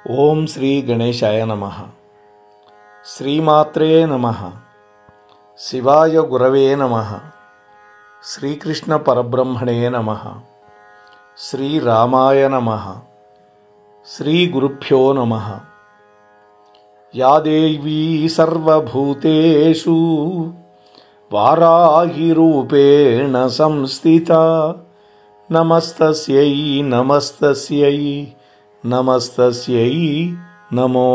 ఓం శ్రీ గణేశాయ నమః. శ్రీమాత్రే నమః. శివాయ గురవే నమః. శ్రీకృష్ణ పరబ్రహ్మణే నమః. శ్రీరామాయ నమః. శ్రీ గురుభ్యో నమః. యా దేవీ సర్వభూతేషు వారాహి రూపేణ సంస్థితా నమస్తస్యై నమస్తస్యై నమస్తస్యై నమో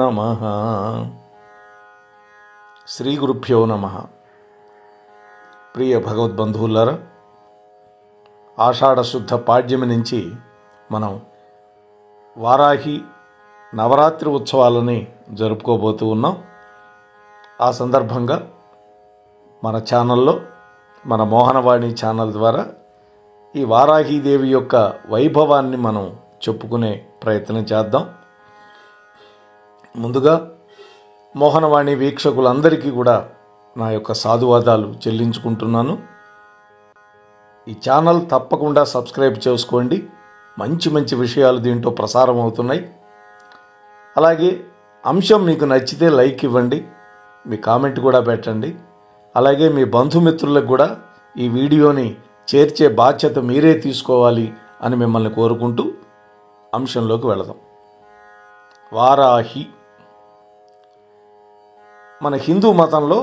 నమః. శ్రీ గురుభ్యో నమః. ప్రియ భగవద్బంధువులారా, ఆషాఢ శుద్ధ పాడ్యమి నుంచి మనం వారాహి నవరాత్రి ఉత్సవాలని జరుపుకోబోతూ ఉన్నాం. ఆ సందర్భంగా మన ఛానల్లో, మన మోహనవాణి ఛానల్ ద్వారా ఈ వారాహీదేవి యొక్క వైభవాన్ని మనం చెప్పుకునే ప్రయత్నం చేద్దాం. ముందుగా మోహనవాణి వీక్షకులందరికీ కూడా నా యొక్క సాధువాదాలు చెల్లించుకుంటున్నాను. ఈ ఛానల్ తప్పకుండా సబ్స్క్రైబ్ చేసుకోండి. మంచి మంచి విషయాలు దీంట్లో ప్రసారం అవుతున్నాయి. అలాగే అంశం మీకు నచ్చితే లైక్ ఇవ్వండి, మీ కామెంట్ కూడా పెట్టండి. అలాగే మీ బంధుమిత్రులకు కూడా ఈ వీడియోని చేర్చే బాధ్యత మీరే తీసుకోవాలి అని మిమ్మల్ని కోరుకుంటూ అంశంలోకి వెళదాం. వారాహి మన హిందూ మతంలో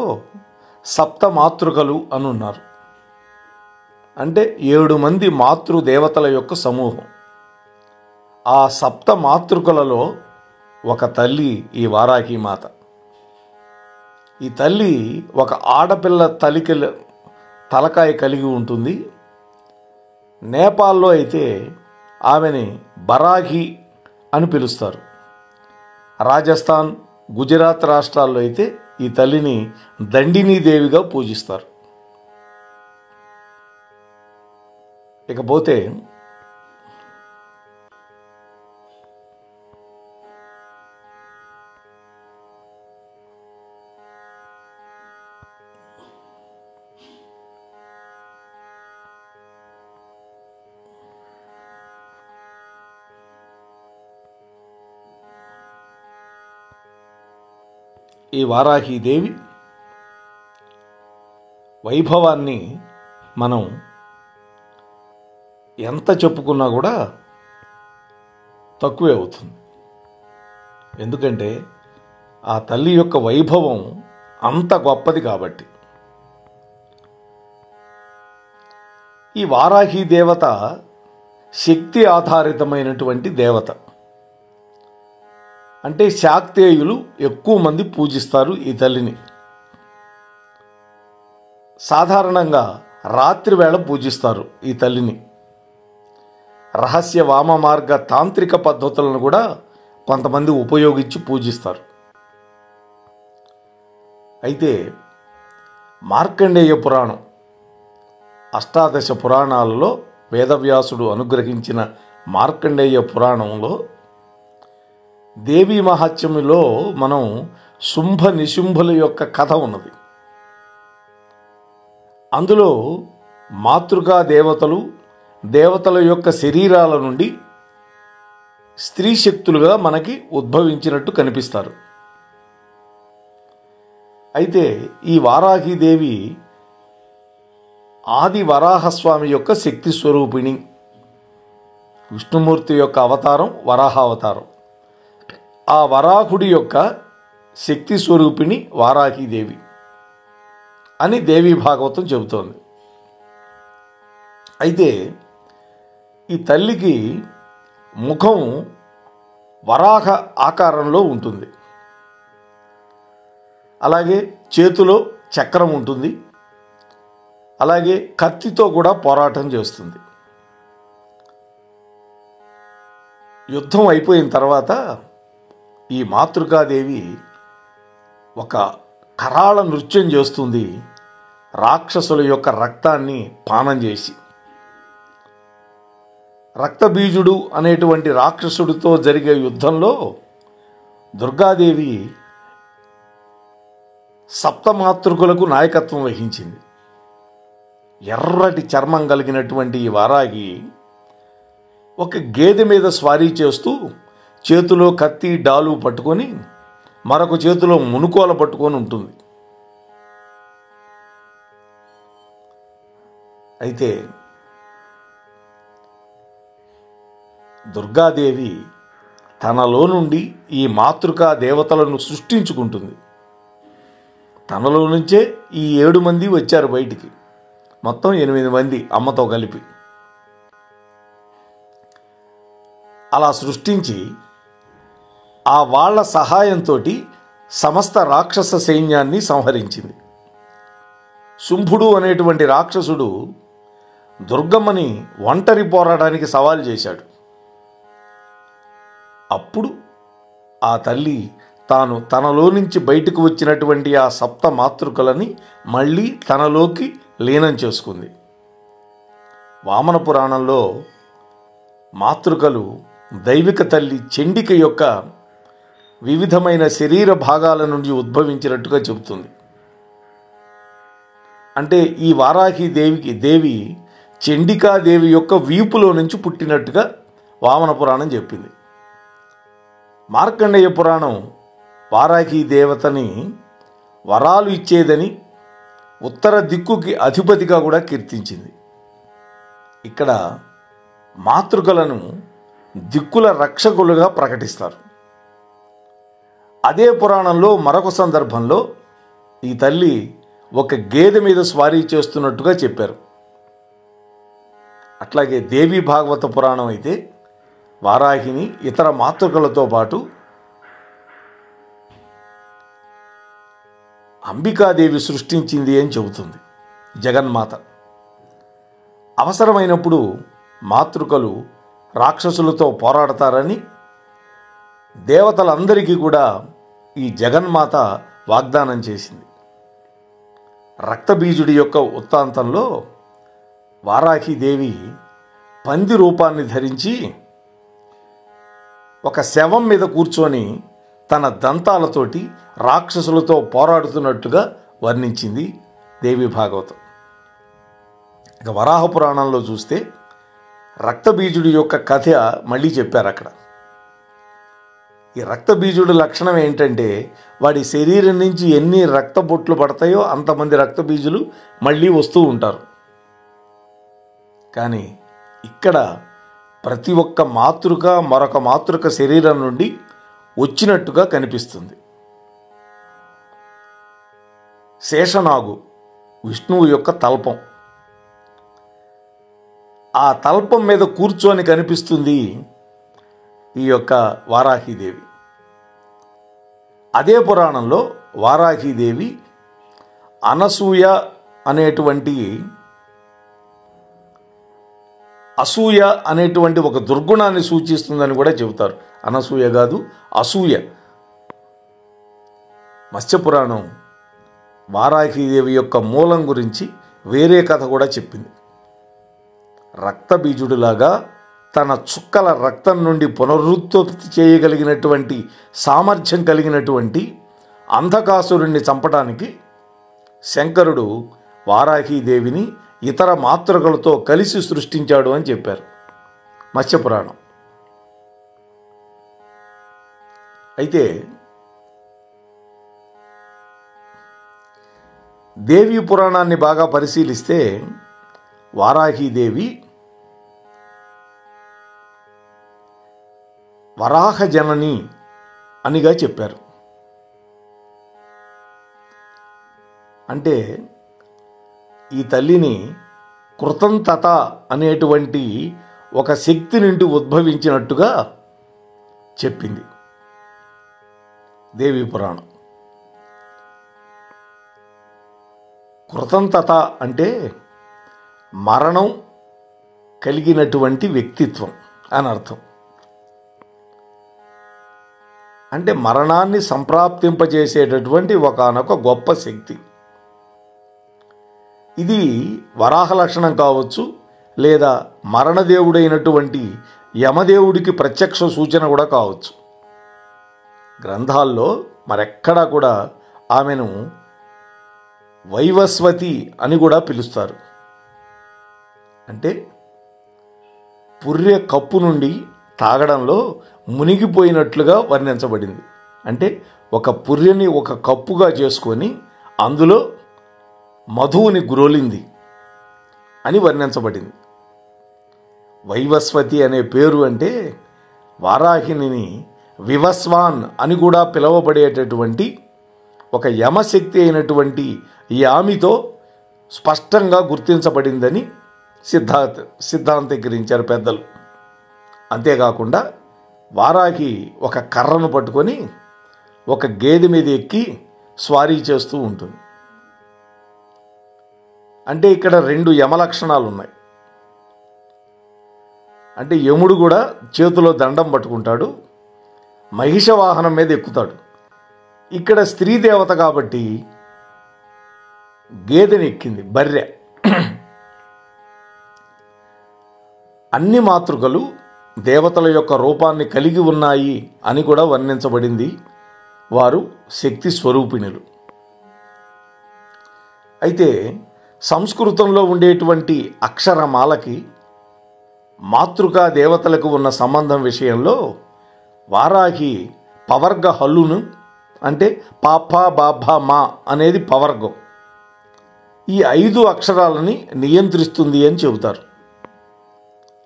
సప్త మాతృకలు అని ఉన్నారు. అంటే 7 మంది మాతృదేవతల యొక్క సమూహం. ఆ సప్త మాతృకలలో ఒక తల్లి ఈ వారాహి మాత. ఈ తల్లి ఒక ఆడపిల్ల తలకాయ కలిగి ఉంటుంది. నేపాల్లో అయితే ఆమెని బరాహి అని పిలుస్తారు. రాజస్థాన్, గుజరాత్ రాష్ట్రాల్లో అయితే ఈ తల్లిని దండినీ దేవిగా పూజిస్తారు. ఇకపోతే ఈ వారాహీదేవి వైభవాన్ని మనం ఎంత చెప్పుకున్నా కూడా తక్కువే అవుతుంది. ఎందుకంటే ఆ తల్లి యొక్క వైభవం అంత గొప్పది కాబట్టి. ఈ వారాహి దేవత శక్తి ఆధారితమైనటువంటి దేవత. అంటే శాక్తేయులు ఎక్కువ మంది పూజిస్తారు ఈ తల్లిని. సాధారణంగా రాత్రి వేళ పూజిస్తారు ఈ తల్లిని. రహస్య వామ మార్గ తాంత్రిక పద్ధతులను కూడా కొంతమంది ఉపయోగించి పూజిస్తారు. అయితే మార్కండేయ పురాణం, అష్టాదశ పురాణాలలో వేదవ్యాసుడు అనుగ్రహించిన మార్కండేయ పురాణంలో దేవీ మహాత్మ్యములో మనం శుంభ నిశుంభుల యొక్క కథ ఉన్నది. అందులో మాతృకా దేవతలు, దేవతల యొక్క శరీరాల నుండి స్త్రీ శక్తులుగా మనకి ఉద్భవించినట్టు కనిపిస్తారు. అయితే ఈ వారాహీదేవి ఆది వరాహస్వామి యొక్క శక్తి స్వరూపిణి. విష్ణుమూర్తి యొక్క అవతారం వరాహ అవతారం. ఆ వరాహుడి యొక్క శక్తి స్వరూపిణి వారాహీదేవి అని దేవీ భాగవతం చెబుతోంది. అయితే ఈ తల్లికి ముఖం వరాహ ఆకారంలో ఉంటుంది. అలాగే చేతిలో చక్రం ఉంటుంది. అలాగే కత్తితో కూడా పోరాటం చేస్తుంది. యుద్ధం అయిపోయిన తర్వాత ఈ మాతృకాదేవి ఒక కరాళ నృత్యం చేస్తుంది. రాక్షసుల యొక్క రక్తాన్ని పానం చేసి, రక్తబీజుడు అనేటువంటి రాక్షసుడితో జరిగే యుద్ధంలో దుర్గాదేవి సప్తమాతృకులకు నాయకత్వం వహించింది. ఎర్రటి చర్మం కలిగినటువంటి ఈ వారాహి ఒక గేదె మీద స్వారీ చేస్తూ చేతిలో కత్తి డాలు పట్టుకొని మరొక చేతిలో మునుకోల పట్టుకొని ఉంటుంది. అయితే దుర్గాదేవి తనలో నుండి ఈ మాతృకా దేవతలను సృష్టించుకుంటుంది. తనలో నుంచే ఈ 7 మంది వచ్చారు బయటికి, మొత్తం 8 మంది అమ్మతో కలిపి. అలా సృష్టించి ఆ వాళ్ళ సహాయంతో సమస్త రాక్షస సైన్యాన్ని సంహరించింది. శుంభుడు అనేటువంటి రాక్షసుడు దుర్గమ్మని ఒంటరి పోరాడానికి సవాల్ చేశాడు. అప్పుడు ఆ తల్లి తాను తనలో నుంచి బయటకు వచ్చినటువంటి ఆ సప్త మాతృకలని మళ్ళీ తనలోకి లీనం చేసుకుంది. వామన పురాణంలో మాతృకలు దైవిక తల్లి చండిక యొక్క వివిధమైన శరీర భాగాల నుండి ఉద్భవించినట్టుగా చెబుతుంది. అంటే ఈ వారాహి దేవి చండికాదేవి యొక్క వీపులో నుంచి పుట్టినట్టుగా వామన పురాణం చెప్పింది. మార్కండేయ పురాణం వారాహి దేవతని వరాలు ఇచ్చేదని, ఉత్తర దిక్కుకి అధిపతిగా కూడా కీర్తించింది. ఇక్కడ మాతృకలను దిక్కుల రక్షకులుగా ప్రకటిస్తారు. అదే పురాణంలో మరొక సందర్భంలో ఈ తల్లి ఒక గేదె మీద స్వారీ చేస్తున్నట్టుగా చెప్పారు. అట్లాగే దేవి భాగవత పురాణం అయితే వారాహిని ఇతర మాతృకలతో పాటు అంబికాదేవి సృష్టించింది అని చెబుతుంది. జగన్మాత అవసరమైనప్పుడు మాతృకలు రాక్షసులతో పోరాడతారని దేవతలందరికీ కూడా ఈ జగన్మాత వాగ్దానం చేసింది. రక్తబీజుడి యొక్క వృత్తాంతంలో వారాహిదేవి పంది రూపాన్ని ధరించి ఒక శవం మీద కూర్చొని తన దంతాలతోటి రాక్షసులతో పోరాడుతున్నట్టుగా వర్ణించింది దేవి భాగవతం. ఇక వరాహ పురాణంలో చూస్తే రక్తబీజుడి యొక్క కథ మళ్ళీ చెప్పారు అక్కడ. ఈ రక్తబీజుడి లక్షణం ఏంటంటే వాడి శరీరం నుంచి ఎన్ని రక్తబొట్లు పడతాయో అంతమంది రక్తబీజులు మళ్ళీ వస్తూ ఉంటారు. కానీ ఇక్కడ ప్రతి ఒక్క మాతృక మరొక మాతృక శరీరం నుండి వచ్చినట్టుగా కనిపిస్తుంది. శేషనాగు విష్ణువు యొక్క తల్పం, ఆ తల్పం మీద కూర్చొని కనిపిస్తుంది ఈ యొక్క వారాహిదేవి. అదే పురాణంలో వారాహిదేవి అనసూయ అనేటువంటి అసూయ అనేటువంటి ఒక దుర్గుణాన్ని సూచిస్తుందని కూడా చెబుతారు. అనసూయ కాదు, అసూయ. మత్స్యపురాణం వారాహిదేవి యొక్క మూలం గురించి వేరే కథ కూడా చెప్పింది. రక్తబీజుడిలాగా తన చుక్కల రక్తం నుండి పునరుత్పత్తి చేయగలిగినటువంటి సామర్థ్యం కలిగినటువంటి అంధకాసురుణ్ణి చంపడానికి శంకరుడు వారాహిదేవిని ఇతర మాతృకలతో కలిసి సృష్టించాడు అని చెప్పారు మత్స్యపురాణం. అయితే దేవీ పురాణాన్ని బాగా పరిశీలిస్తే వారాహిదేవి వరాహ జనని అనిగా చెప్పారు. అంటే ఈ తల్లిని కృతంతత అనేటువంటి ఒక శక్తి నుండి ఉద్భవించినట్టుగా చెప్పింది దేవీ పురాణం. కృతంతత అంటే మరణం కలిగినటువంటి వ్యక్తిత్వం అని అర్థం. అంటే మరణాన్ని సంప్రాప్తింపజేసేటటువంటి ఒకానొక గొప్ప శక్తి. ఇది వరాహ లక్షణం కావచ్చు, లేదా మరణదేవుడైనటువంటి యమదేవుడికి ప్రత్యక్ష సూచన కూడా కావచ్చు. గ్రంథాల్లో మరెక్కడా కూడా ఆమెను వైవస్వతి అని కూడా పిలుస్తారు. అంటే పుర్రె కప్పు నుండి తాగడంలో మునిగిపోయినట్లుగా వర్ణించబడింది. అంటే ఒక పుర్రెని ఒక కప్పుగా చేసుకొని అందులో మధువుని గ్రోలింది అని వర్ణించబడింది. వైవస్వతి అనే పేరు అంటే వారాహిని వివస్వాన్ అని కూడా పిలువబడేటటువంటి ఒక యమశక్తి అయినటువంటి ఈ ఆమెతో స్పష్టంగా గుర్తించబడిందని సిద్ధాంతీకరించారు పెద్దలు. అంతేకాకుండా వారాహి ఒక కర్రను పట్టుకొని ఒక గేదె మీద ఎక్కి స్వారీ చేస్తూ ఉంటుంది. అంటే ఇక్కడ 2 యమ లక్షణాలు ఉన్నాయి. అంటే యముడు కూడా చేతిలో దండం పట్టుకుంటాడు, మహిష వాహనం మీద ఎక్కుతాడు. ఇక్కడ స్త్రీ దేవత కాబట్టి గేదెని ఎక్కింది, బర్రె. అన్ని మాతృకలు దేవతల యొక్క రూపాన్ని కలిగి ఉన్నాయి అని కూడా వర్ణించబడింది. వారు శక్తి స్వరూపిణులు. అయితే సంస్కృతంలో ఉండేటువంటి అక్షరమాలకి మాతృకా దేవతలకు ఉన్న సంబంధం విషయంలో వారాహి పవర్గ హల్లును, అంటే పాప బాబ మా అనేది పవర్గం, ఈ 5 అక్షరాలని నియంత్రిస్తుంది అని చెబుతారు.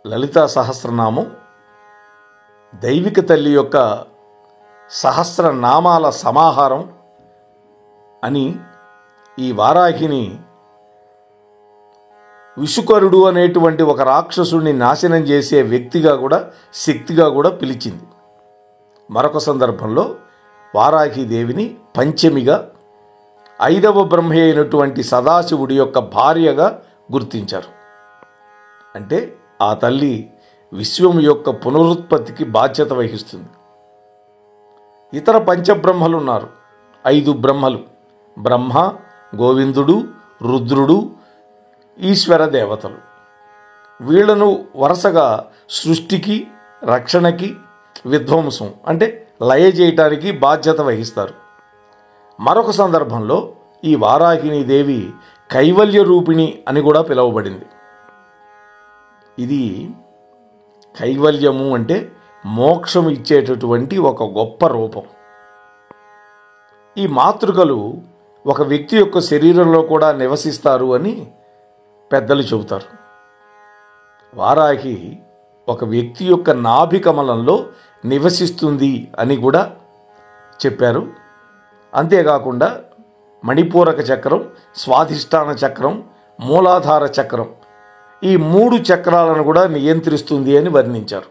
లలితా సహస్రనామం దైవిక తల్లి యొక్క సహస్రనామాల సమాహారం అని ఈ వారాహిని విషుకరుడు అనేటువంటి ఒక రాక్షసుడిని నాశనం చేసే వ్యక్తిగా కూడా, శక్తిగా కూడా పిలిచింది. మరొక సందర్భంలో వారాహిదేవిని పంచమిగా, 5వ బ్రహ్మ అయినటువంటి సదాశివుడి యొక్క భార్యగా గుర్తించారు. అంటే ఆ తల్లి విశ్వం యొక్క పునరుత్పత్తికి బాధ్యత వహిస్తుంది. ఇతర పంచబ్రహ్మలు ఉన్నారు, 5 బ్రహ్మలు: బ్రహ్మ, గోవిందుడు, రుద్రుడు, ఈశ్వర దేవతలు. వీళ్లను వరుసగా సృష్టికి, రక్షణకి, విధ్వంసం అంటే లయ చేయటానికి బాధ్యత వహిస్తారు. మరొక సందర్భంలో ఈ వారాహిని దేవి కైవల్య రూపిణి అని కూడా పిలువబడింది. ఇది కైవల్యము అంటే మోక్షం ఇచ్చేటటువంటి ఒక గొప్ప రూపం. ఈ మాతృకలు ఒక వ్యక్తి యొక్క శరీరంలో కూడా నివసిస్తారు అని పెద్దలు చెబుతారు. వారాహి ఒక వ్యక్తి యొక్క నాభి కమలంలో నివసిస్తుంది అని కూడా చెప్పారు. అంతేకాకుండా మణిపూరక చక్రం, స్వాధిష్టాన చక్రం, మూలాధార చక్రం, ఈ 3 చక్రాలను కూడా నియంత్రిస్తుంది అని వర్ణించారు.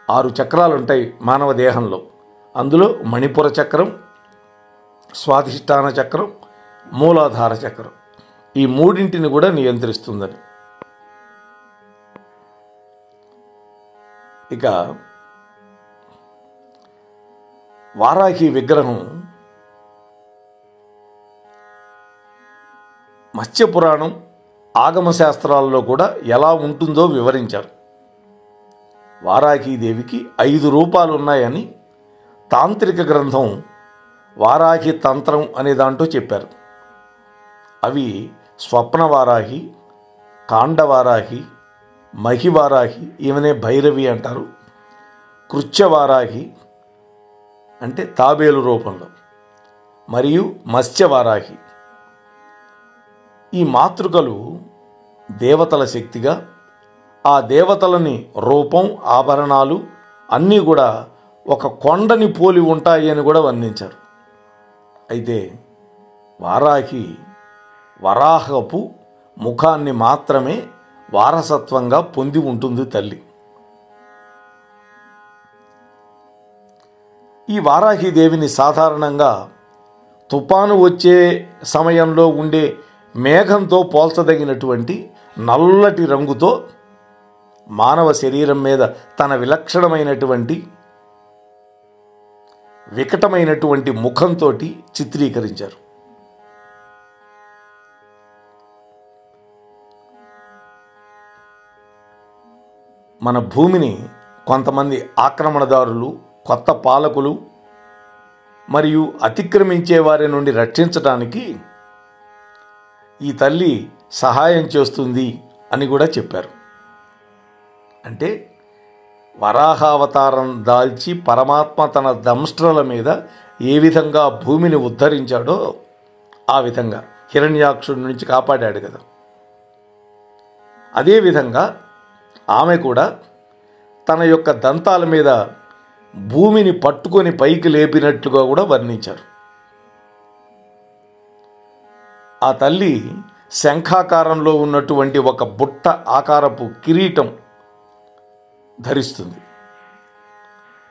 6 చక్రాలు ఉంటాయి మానవ దేహంలో. అందులో మణిపుర చక్రం, స్వాధిష్టాన చక్రం, మూలాధార చక్రం, ఈ 3ంటిని కూడా నియంత్రిస్తుందని. ఇక వారాహి విగ్రహం మత్స్యపురాణం, ఆగమశాస్త్రాల్లో కూడా ఎలా ఉంటుందో వివరించారు. వారాహీదేవికి 5 రూపాలు ఉన్నాయని తాంత్రిక గ్రంథం వారాహి తంత్రం అనే దాంట్లో చెప్పారు. అవి స్వప్నవారాహి, కాండవారాహి, మహివారాహి, ఈమెనే భైరవి అంటారు, కృత్యవారాహి అంటే తాబేలు రూపంలో, మరియు మత్స్యవారాహి. ఈ మాతృకలు దేవతల శక్తిగా, ఆ దేవతలని రూపం, ఆభరణాలు అన్నీ కూడా ఒక కొండని పోలి ఉంటాయి అని కూడా వర్ణించారు. అయితే వారాహి వరాహపు ముఖాన్ని మాత్రమే వారసత్వంగా పొంది ఉంటుంది తల్లి. ఈ వారాహిదేవిని సాధారణంగా తుఫాను వచ్చే సమయంలో ఉండే మేఘంతో పోల్చదగినటువంటి నల్లటి రంగుతో మానవ శరీరం మీద తన విలక్షణమైనటువంటి వికటమైనటువంటి ముఖంతో చిత్రీకరించారు. మన భూమిని కొంతమంది ఆక్రమణదారులు, కొత్త పాలకులు మరియు అతిక్రమించే వారి నుండి రక్షించడానికి ఈ తల్లి సహాయం చేస్తుంది అని కూడా చెప్పారు. అంటే వరాహావతారం దాల్చి పరమాత్మ తన దంష్ట్రల మీద ఏ విధంగా భూమిని ఉద్ధరించాడో ఆ విధంగా హిరణ్యాక్షుడి నుంచి కాపాడాడు కదా. అదేవిధంగా ఆమె కూడా తన యొక్క దంతాల మీద భూమిని పట్టుకొని పైకి లేపినట్లుగా కూడా వర్ణించారు. ఆ తల్లి శంఖాకారంలో ఉన్నటువంటి ఒక బుట్ట ఆకారపు కిరీటం ధరిస్తుంది.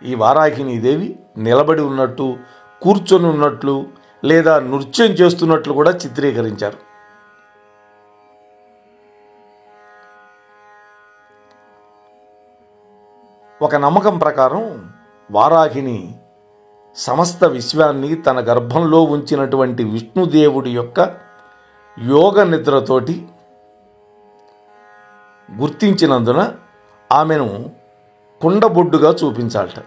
ఈ వారాహినీదేవి నిలబడి ఉన్నట్టు, కూర్చొని ఉన్నట్లు లేదా నృత్యం చేస్తున్నట్లు కూడా చిత్రీకరించారు. ఒక నమ్మకం ప్రకారం వారాహిని సమస్త విశ్వాన్ని తన గర్భంలో ఉంచినటువంటి విష్ణుదేవుడి యొక్క యోగ నిద్రతోటి గుర్తించినందున ఆమెను కుండబొడ్డుగా చూపించాలట.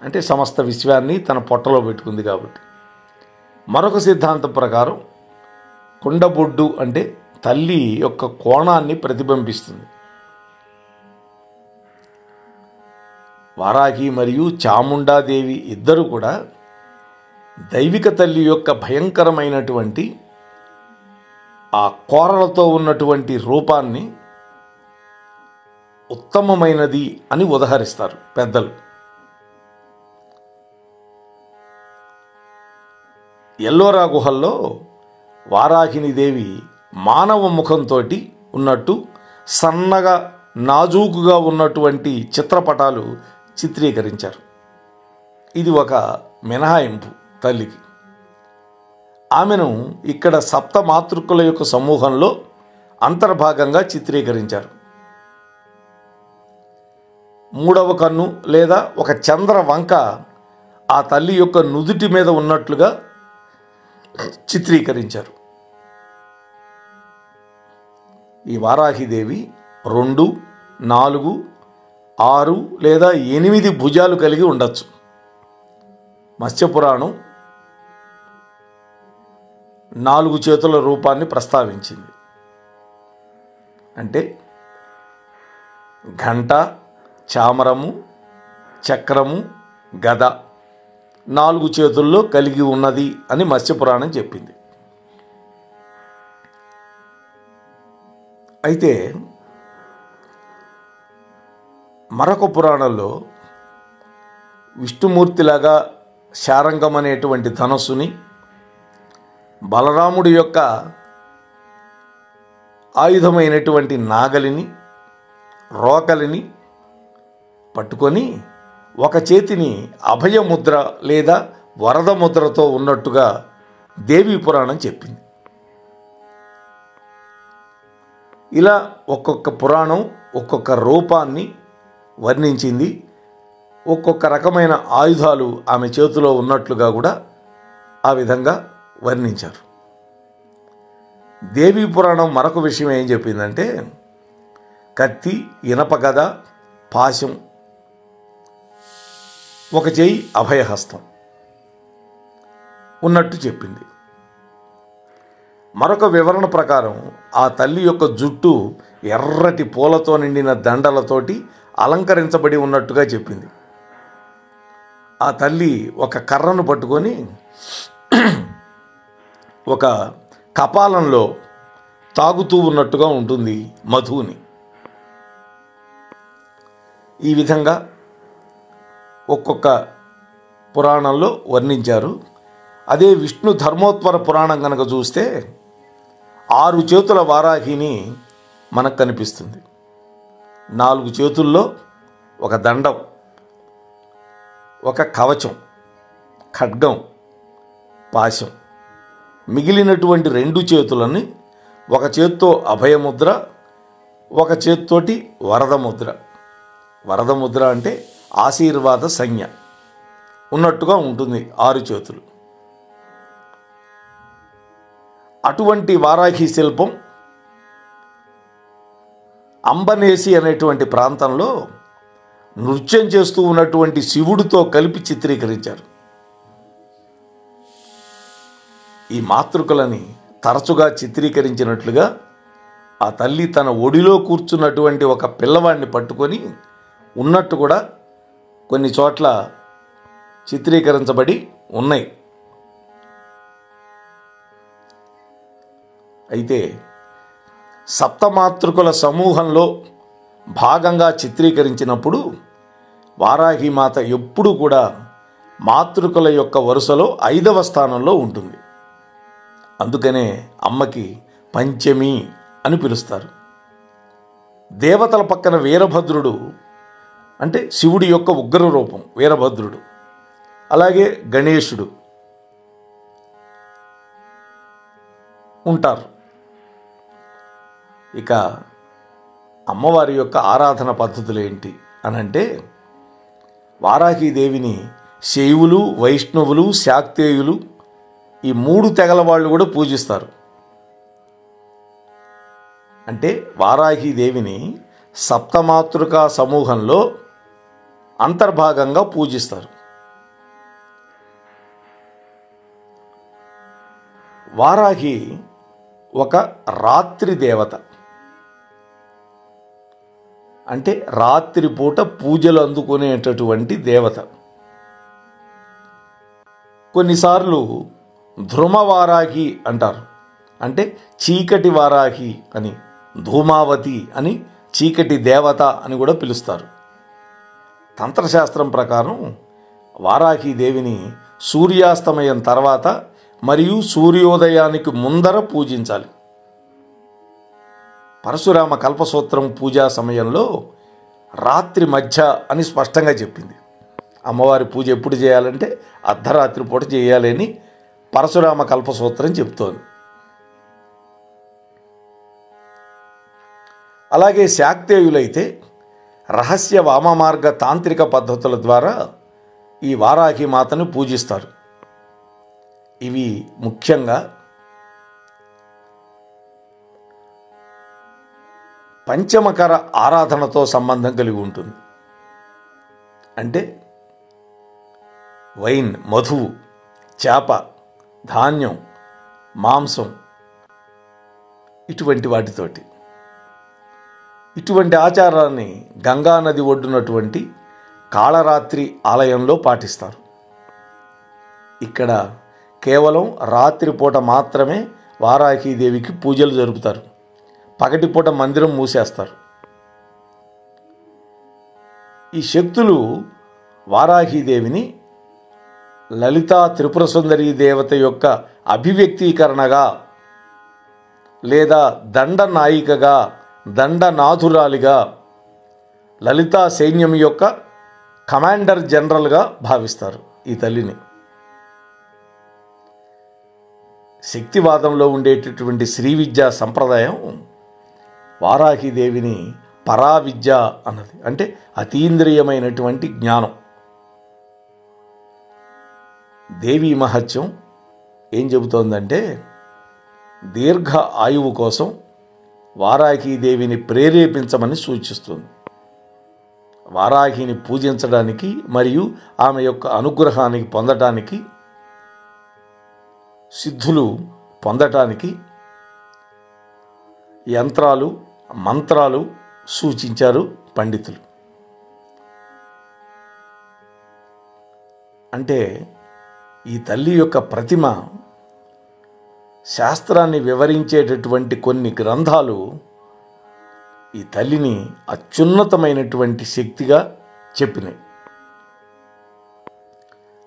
అంటే సమస్త విశ్వాన్ని తన పొట్టలో పెట్టుకుంది కాబట్టి. మరొక సిద్ధాంతం ప్రకారం కుండబొడ్డు అంటే తల్లి యొక్క కోణాన్ని ప్రతిబింబిస్తుంది. వారాహి మరియు చాముండాదేవి ఇద్దరు కూడా దైవిక తల్లి యొక్క భయంకరమైనటువంటి ఆ కోరలతో ఉన్నటువంటి రూపాన్ని ఉత్తమమైనది అని ఉదహరిస్తారు పెద్దలు. ఎల్లోరా గుహల్లో వారాహినీదేవి మానవ ముఖంతో ఉన్నట్టు సన్నగా నాజూకుగా ఉన్నటువంటి చిత్రపటాలు చిత్రీకరించారు. ఇది ఒక మినహాయింపు తల్లికి. ఆమెను ఇక్కడ సప్త మాతృకుల యొక్క సమూహంలో అంతర్భాగంగా చిత్రీకరించారు. మూడవ కన్ను లేదా ఒక చంద్ర వంక ఆ తల్లి యొక్క నుదుటి మీద ఉన్నట్లుగా చిత్రీకరించారు. ఈ వారాహిదేవి 2, 4, 6 లేదా 8 భుజాలు కలిగి ఉండొచ్చు. మత్స్యపురాణం 4 చేతుల రూపాన్ని ప్రస్తావించింది. అంటే ఘంట, చామరము, చక్రము, గద 4 చేతుల్లో కలిగి ఉన్నది అని మత్స్యపురాణం చెప్పింది. అయితే మరొక పురాణంలో విష్ణుమూర్తిలాగా శారంగం అనేటువంటి ధనస్సుని, బలరాముడి యొక్క ఆయుధమైనటువంటి నాగలిని, రోకలిని పట్టుకొని ఒక చేతిని అభయముద్ర లేదా వరద ముద్రతో ఉన్నట్టుగా దేవీ పురాణం చెప్పింది. ఇలా ఒక్కొక్క పురాణం ఒక్కొక్క రూపాన్ని వర్ణించింది. ఒక్కొక్క రకమైన ఆయుధాలు ఆమె చేతిలో ఉన్నట్లుగా కూడా ఆ విధంగా వర్ణించారు. దేవీ పురాణం మరొక విషయం ఏం చెప్పిందంటే కత్తి, ఇనప గద, పాశం, ఒక చేయి అభయహస్తం ఉన్నట్టు చెప్పింది. మరొక వివరణ ప్రకారం ఆ తల్లి యొక్క జుట్టు ఎర్రటి పూలతో నిండిన దండలతోటి అలంకరించబడి ఉన్నట్టుగా చెప్పింది. ఆ తల్లి ఒక కర్రను పట్టుకొని ఒక కపాలంలో తాగుతూ ఉన్నట్టుగా ఉంటుంది మధువుని. ఈ విధంగా ఒక్కొక్క పురాణంలో వర్ణించారు. అదే విష్ణు ధర్మోత్తర పురాణం కనుక చూస్తే 6 చేతుల వారాహిని మనకు కనిపిస్తుంది. 4 చేతుల్లో ఒక దండం, ఒక కవచం, ఖడ్గం, పాశం. మిగిలినటువంటి 2 చేతులని ఒక చేత్తో అభయముద్ర, ఒక చేత్తోటి వరదముద్ర. వరదముద్ర అంటే ఆశీర్వాద సంజ్ఞ ఉన్నట్టుగా ఉంటుంది 6 చేతులు. అటువంటి వారాహి శిల్పం అంబనేసి అనేటువంటి ప్రాంతంలో నృత్యం చేస్తూ ఉన్నటువంటి శివుడితో కలిపి చిత్రీకరించారు. ఈ మాతృకలని తరచుగా చిత్రీకరించినట్లుగా ఆ తల్లి తన ఒడిలో కూర్చున్నటువంటి ఒక పిల్లవాడిని పట్టుకొని ఉన్నట్టు కూడా కొన్ని చోట్ల చిత్రీకరించబడి ఉన్నాయి. అయితే సప్తమాతృకుల సమూహంలో భాగంగా చిత్రీకరించినప్పుడు వారాహిమాత ఎప్పుడూ కూడా మాతృకుల యొక్క వరుసలో 5వ స్థానంలో ఉంటుంది. అందుకనే అమ్మకి పంచమి అని పిలుస్తారు. దేవతల పక్కన వీరభద్రుడు అంటే శివుడి యొక్క ఉగ్ర రూపం వీరభద్రుడు, అలాగే గణేశుడు ఉంటారు. ఇక అమ్మవారి యొక్క ఆరాధన పద్ధతులు ఏంటి అనంటే, వారాహీదేవిని శైవులు, వైష్ణవులు, శాక్తేయులు ఈ 3 తెగల వాళ్ళు కూడా పూజిస్తారు. అంటే వారాహీదేవిని సప్తమాతృకా సమూహంలో అంతర్భాగంగా పూజిస్తారు. వారాహి ఒక రాత్రి దేవత. అంటే రాత్రిపూట పూజలు అందుకునేటటువంటి దేవత. కొన్నిసార్లు ధ్రుమవారాహి అంటారు. అంటే చీకటి వారాహి అని, ధూమావతి అని, చీకటి దేవత అని కూడా పిలుస్తారు. తంత్రశాస్త్రం ప్రకారం వారాహీదేవిని సూర్యాస్తమయం తర్వాత మరియు సూర్యోదయానికి ముందర పూజించాలి. పరశురామ కల్పసూత్రం పూజా సమయంలో రాత్రి మధ్య అని స్పష్టంగా చెప్పింది. అమ్మవారి పూజ ఎప్పుడు చేయాలంటే అర్ధరాత్రి పూట చేయాలని పరశురామ కల్పసూత్రం చెప్తోంది. అలాగే శాక్తేయులైతే రహస్య వామమార్గ తాంత్రిక పద్ధతుల ద్వారా ఈ వారాహి మాతను పూజిస్తారు. ఇవి ముఖ్యంగా పంచమకర ఆరాధనతో సంబంధం కలిగి ఉంటుంది. అంటే వైన్, మధువు, చేప, ధాన్యం, మాంసం ఇటువంటి వాటితోటి. ఇటువంటి ఆచారాన్ని గంగానది ఒడ్డునటువంటి కాళరాత్రి ఆలయంలో పాటిస్తారు. ఇక్కడ కేవలం రాత్రిపూట మాత్రమే వారాహీదేవికి పూజలు జరుపుతారు. పగటిపూట మందిరం మూసేస్తారు. ఈ శక్తులు వారాహీదేవిని లలితా త్రిపుర సుందరీ దేవత యొక్క అభివ్యక్తీకరణగా లేదా దండనాయికగా, దండనాథురాలిగా, లలితా సైన్యం యొక్క కమాండర్ జనరల్గా భావిస్తారు ఈ తల్లిని. శక్తివాదంలో ఉండేటటువంటి శ్రీ విద్యా సంప్రదాయం వారాహీదేవిని పరావిద్య అన్నది. అంటే అతీంద్రియమైనటువంటి జ్ఞానం. దేవీ మహత్యం ఏం చెబుతోందంటే, దీర్ఘ ఆయువు కోసం వారాహీదేవిని ప్రేరేపించమని సూచిస్తుంది. వారాహిని పూజించడానికి మరియు ఆమె యొక్క అనుగ్రహానికి పొందటానికి, సిద్ధులు పొందటానికి యంత్రాలు, మంత్రాలు సూచించారు పండితులు. అంటే ఈ తల్లి యొక్క ప్రతిమ, శాస్త్రాన్ని వివరించేటటువంటి కొన్ని గ్రంథాలు ఈ తల్లిని అత్యున్నతమైనటువంటి శక్తిగా చెప్పినాయి.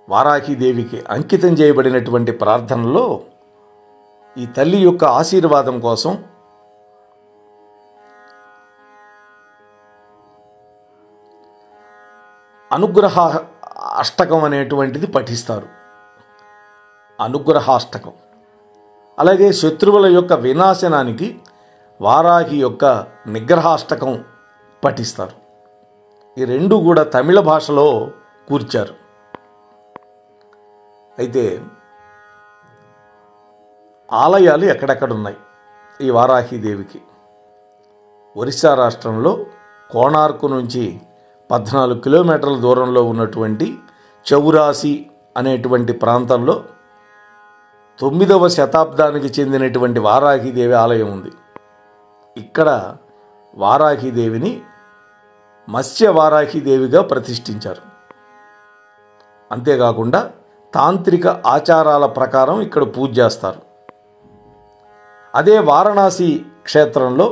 వారాహీదేవికి అంకితం చేయబడినటువంటి ప్రార్థనలో ఈ తల్లి యొక్క ఆశీర్వాదం కోసం అనుగ్రహ అష్టకం అనేటువంటిది పఠిస్తారు. అనుగ్రహాష్టకం. అలాగే శత్రువుల యొక్క వినాశనానికి వారాహి యొక్క నిగ్రహాష్టకం పఠిస్తారు. ఈ రెండు కూడా తమిళ భాషలో కూర్చారు. అయితే ఆలయాలు ఎక్కడెక్కడ ఉన్నాయి ఈ వారాహీదేవికి? ఒరిస్సా రాష్ట్రంలో కోణార్కు నుంచి 14 కిలోమీటర్ల దూరంలో ఉన్నటువంటి చౌరాసి అనేటువంటి ప్రాంతంలో 9వ శతాబ్దానికి చెందినటువంటి వారాహీదేవి ఆలయం ఉంది. ఇక్కడ వారాహీదేవిని మత్స్యవారాహిదేవిగా ప్రతిష్ఠించారు. అంతేకాకుండా తాంత్రిక ఆచారాల ప్రకారం ఇక్కడ పూజ చేస్తారు. అదే వారణాసి క్షేత్రంలో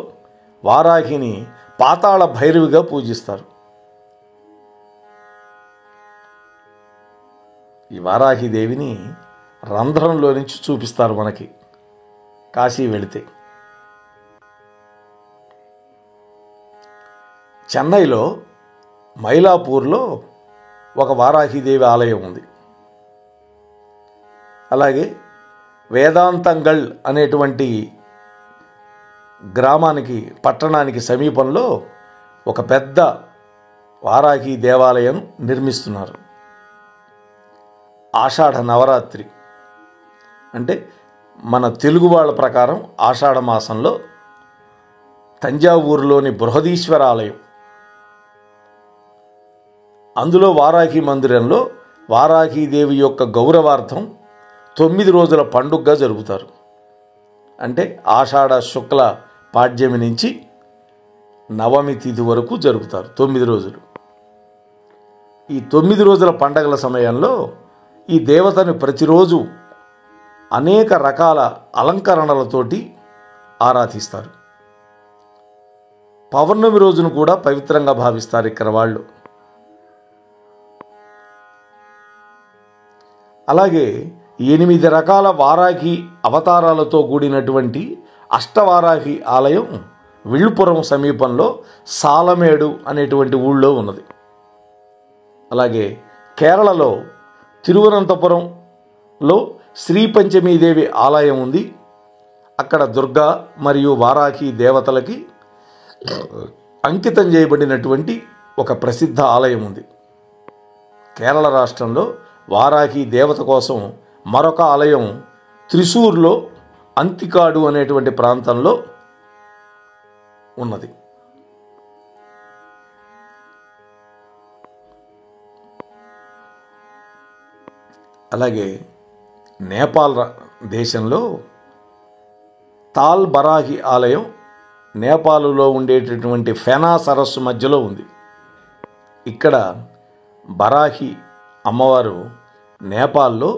వారాహిని పాతాళ భైరవిగా పూజిస్తారు. ఈ వారాహిదేవిని రంధ్రంలో నుంచి చూపిస్తారు మనకి కాశీ వెళితే. చెన్నైలో మైలాపూర్లో ఒక వారాహిదేవి ఆలయం ఉంది. అలాగే వేదాంతంగల్ అనేటువంటి గ్రామానికి పట్టణానికి సమీపంలో ఒక పెద్ద వారాహి దేవాలయం నిర్మిస్తున్నారు. ఆషాఢ నవరాత్రి అంటే మన తెలుగు వాళ్ళ ప్రకారం ఆషాఢ మాసంలో తంజావూరులోని బృహదీశ్వర ఆలయం, అందులో వారాహి మందిరంలో వారాహీదేవి యొక్క గౌరవార్థం 9 రోజుల పండుగగా జరుపుతారు. అంటే ఆషాఢ శుక్ల పాడ్యమి నుంచి నవమి తిథి వరకు జరుపుతారు 9 రోజులు. ఈ 9 రోజుల పండగల సమయంలో ఈ దేవతను ప్రతిరోజు అనేక రకాల అలంకరణలతోటి ఆరాధిస్తారు. పౌర్ణమి రోజును కూడా పవిత్రంగా భావిస్తారు ఇక్కడ వాళ్ళు. అలాగే 8 రకాల వారాహి అవతారాలతో కూడినటువంటి అష్టవారాహి ఆలయం విల్లుపురం సమీపంలో సాలమేడు అనేటువంటి ఊళ్ళో ఉన్నది. అలాగే కేరళలో తిరువనంతపురంలో శ్రీ పంచమీదేవి ఆలయం ఉంది. అక్కడ దుర్గా మరియు వారాహి దేవతలకి అంకితం చేయబడినటువంటి ఒక ప్రసిద్ధ ఆలయం ఉంది. కేరళ రాష్ట్రంలో వారాహి దేవత కోసం మరొక ఆలయం త్రిశూర్లో అంతికాడు అనేటువంటి ప్రాంతంలో ఉన్నది. అలాగే నేపాల్ దేశంలో తాల్ బరాహి ఆలయం నేపాలులో ఉండేటటువంటి ఫెనా సరస్సు మధ్యలో ఉంది. ఇక్కడ బరాహి అమ్మవారు నేపాల్లో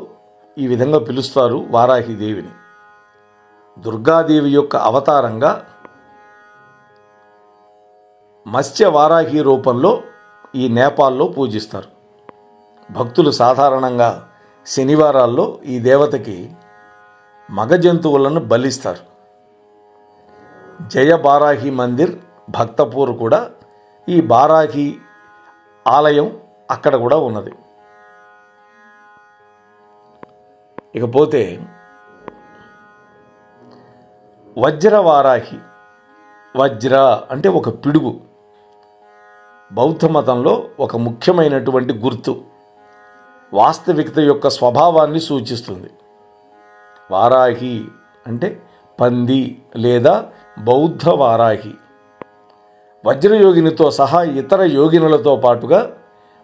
ఈ విధంగా పిలుస్తారు వారాహిదేవిని. దుర్గాదేవి యొక్క అవతారంగా మత్స్య వారాహి రూపంలో ఈ నేపాల్లో పూజిస్తారు. భక్తులు సాధారణంగా శనివారాల్లో ఈ దేవతకి మగ జంతువులను బలిస్తారు. జయ బారాహి మందిర్ భక్తపూర్ కూడా ఈ బారాహి ఆలయం అక్కడ కూడా ఉన్నది. ఇకపోతే వజ్రవారాహి, వజ్ర అంటే ఒక పిడుగు, బౌద్ధ మతంలో ఒక ముఖ్యమైనటువంటి గుర్తు, వాస్తవికత యొక్క స్వభావాన్ని సూచిస్తుంది. వారాహి అంటే పంది లేదా బౌద్ధ వారాహి. వజ్రయోగినితో సహా ఇతర యోగినులతో పాటుగా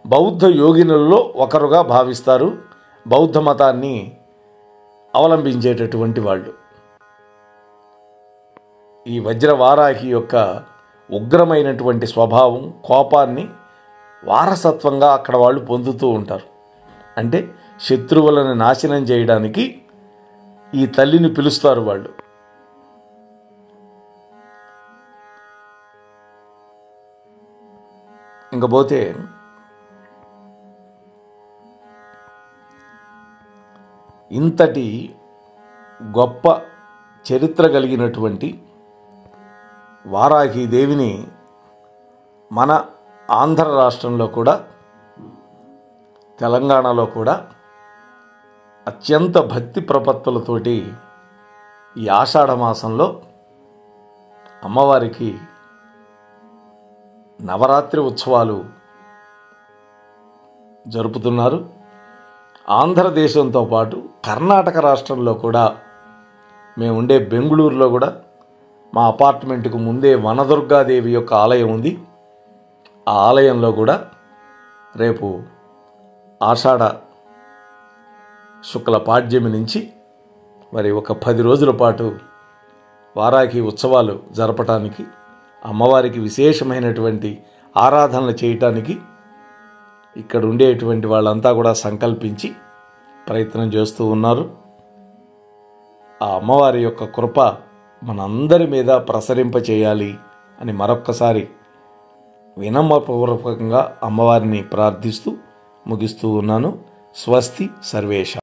బౌద్ధ యోగినులలో ఒకరుగా భావిస్తారు బౌద్ధ మతాన్ని అవలంబించేటటువంటి వాళ్ళు. ఈ వజ్రవారాహి యొక్క ఉగ్రమైనటువంటి స్వభావం, కోపాన్ని వారసత్వంగా అక్కడ వాళ్ళు పొందుతూ ఉంటారు. అంటే శత్రువులను నాశనం చేయడానికి ఈ తల్లిని పిలుస్తారు వాళ్ళు. ఇంకపోతే ఇంతటి గొప్ప చరిత్ర కలిగినటువంటి వారాహిదేవిని మన ఆంధ్ర రాష్ట్రంలో కూడా తెలంగాణలో కూడా అత్యంత భక్తి ప్రపత్తులతోటి ఈ ఆషాఢ మాసంలో అమ్మవారికి నవరాత్రి ఉత్సవాలు జరుపుతున్నారు. ఆంధ్రదేశంతో పాటు కర్ణాటక రాష్ట్రంలో కూడా, మేము ఉండే బెంగళూరులో కూడా మా అపార్ట్మెంట్కు ముందే వనదుర్గాదేవి యొక్క ఆలయం ఉంది. ఆ ఆలయంలో కూడా రేపు ఆషాఢ శుక్ల పాడ్యమి నుంచి మరి ఒక 10 రోజుల పాటు వారాహి ఉత్సవాలు జరపటానికి అమ్మవారికి విశేషమైనటువంటి ఆరాధనలు చేయటానికి ఇక్కడ ఉండేటువంటి వాళ్ళంతా కూడా సంకల్పించి ప్రయత్నం చేస్తూ ఉన్నారు. ఆ అమ్మవారి యొక్క కృప మనందరి మీద ప్రసరింపచేయాలి అని మరొక్కసారి వినమ్రపూర్వకంగా అమ్మవారిని ప్రార్థిస్తూ ముగిస్తూ ఉన్నాను. స్వస్తి సర్వేష.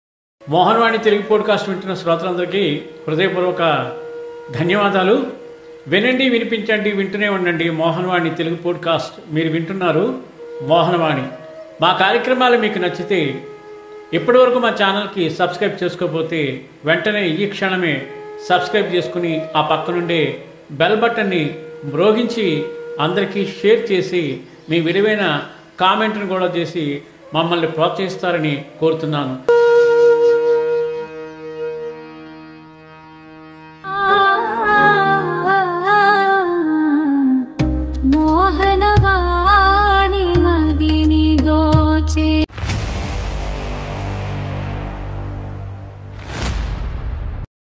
మోహనవాణి తెలుగు పోడ్కాస్ట్ వింటున్న శ్రోతలందరికీ హృదయపూర్వక ధన్యవాదాలు. వినండి, వినిపించండి, వింటూనే ఉండండి మోహనవాణి తెలుగు పోడ్కాస్ట్. మీరు వింటున్నారు మోహనవాణి. మా కార్యక్రమాలు మీకు నచ్చితే ఇప్పటివరకు మా ఛానల్కి సబ్స్క్రైబ్ చేసుకోకపోతే వెంటనే ఈ క్షణమే సబ్స్క్రైబ్ చేసుకుని ఆ పక్కనుండే బెల్ బటన్ని మ్రోగించి అందరికీ షేర్ చేసి మీ విలువైన కామెంట్ను కూడా చేసి మమ్మల్ని ప్రోత్సహిస్తారని కోరుతున్నాను.